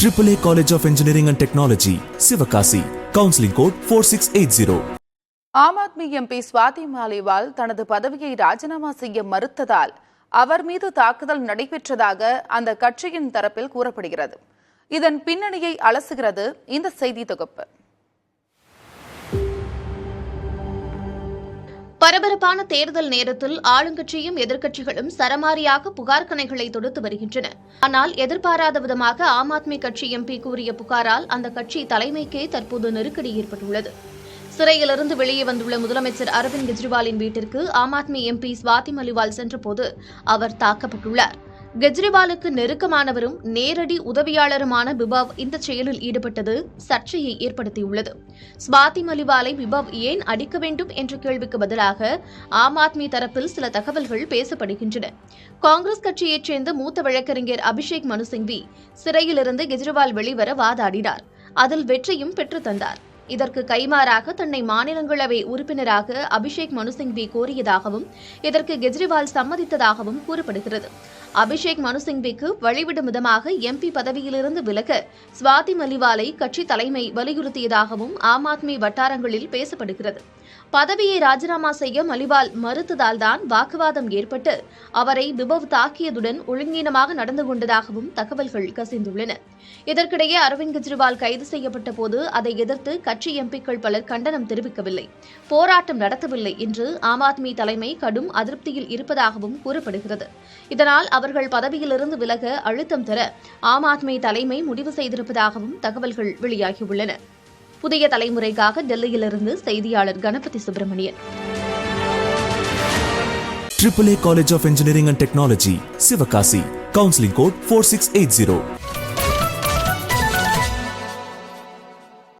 AAA College of Engineering and Technology, Sivakasi. Counseling code 4680. Aam Aadmi MP Swathi Maliwal தனது பதவியை ராஜினாமா செய்ய மறுத்ததால் அவர் மீது தாக்குதல் நடைபெற்றதாக அந்த கட்சியின் தரப்பில் கூறப்படுகிறது. இதன் பின்னணியை அலசுகிறது இந்த செய்தி தொகுப்பு. பரபரப்பான தேர்தல் நேரத்தில் ஆளுங்கட்சியும் எதிர்க்கட்சிகளும் சரமாரியாக புகார் கணைகளை தொடுத்து வருகின்றன. ஆனால் எதிர்பாராத விதமாக ஆம் ஆத்மி கட்சி எம்பி கூறிய புகாரால் அந்த கட்சி தலைமைக்கே தற்போது நெருக்கடி ஏற்பட்டுள்ளது. சிறையிலிருந்து வெளியே வந்துள்ள முதலமைச்சர் அரவிந்த் கெஜ்ரிவாலின் வீட்டிற்கு ஆம் ஆத்மி எம்பி ஸ்வாதி மாலிவால் சென்றபோது அவர் தாக்கப்பட்டுள்ளார். கெஜ்ரிவாலுக்கு நெருக்கமானவரும் நேரடி உதவியாளருமான பிபவ் இந்த செயலில் ஈடுபட்டது சர்ச்சையை ஏற்படுத்தியுள்ளது. ஸ்வாதி மாலிவாலை பிபவ் ஏன் அடிக்க வேண்டும் என்ற கேள்விக்கு பதிலாக ஆம் ஆத்மி தரப்பில் சில தகவல்கள் பேசப்படுகின்றன. காங்கிரஸ் கட்சியைச் சேர்ந்த மூத்த வழக்கறிஞர் அபிஷேக் மனு சிங்வி சிறையிலிருந்து கெஜ்ரிவால் வெளிவர வாதாடினார். அதில் வெற்றியும் பெற்று தந்தார். இதற்கு கைமாறாக தன்னை மாநிலங்களவை உறுப்பினராக அபிஷேக் மனு சிங்வி கோரியதாகவும் இதற்கு கெஜ்ரிவால் சம்மதித்ததாகவும் கூறப்படுகிறது. அபிஷேக் மனு சிங்விக்கு வழிவிடும் விதமாக எம்பி பதவியிலிருந்து விலக ஸ்வாதி மாலிவாலை கட்சி தலைமை வலியுறுத்தியதாகவும் ஆம் ஆத்மி வட்டாரங்களில் பேசப்படுகிறது. பதவியை ராஜினாமா செய்ய மாலிவால் மறுத்ததால்தான் வாக்குவாதம் ஏற்பட்டு அவரை பிபவ் தாக்கியதுடன் ஒழுங்கீனமாக நடந்து கொண்டதாகவும் தகவல்கள் கசிந்துள்ளன. இதற்கிடையே அரவிந்த் கெஜ்ரிவால் கைது செய்யப்பட்ட போது அதை எதிர்த்து கட்சி எம்பிக்கள் பலர் கண்டனம் தெரிவிக்கவில்லை, போராட்டம் நடத்தவில்லை என்று ஆம் ஆத்மி தலைமை கடும் அதிருப்தியில் இருப்பதாகவும் கூறப்படுகிறது. இதனால் அவர்கள் பதவியிலிருந்து விலக அழுத்தம் தர ஆம் ஆத்மி தலைமை முடிவு செய்திருப்பதாகவும் தகவல்கள் வெளியாகியுள்ளன. புதிய தலைமுறைக்காக டெல்லியிலிருந்து செய்தியாளர் Ganapathi Subramanian. AAA College of Engineering and Technology, Sivakasi. Counseling code 4680.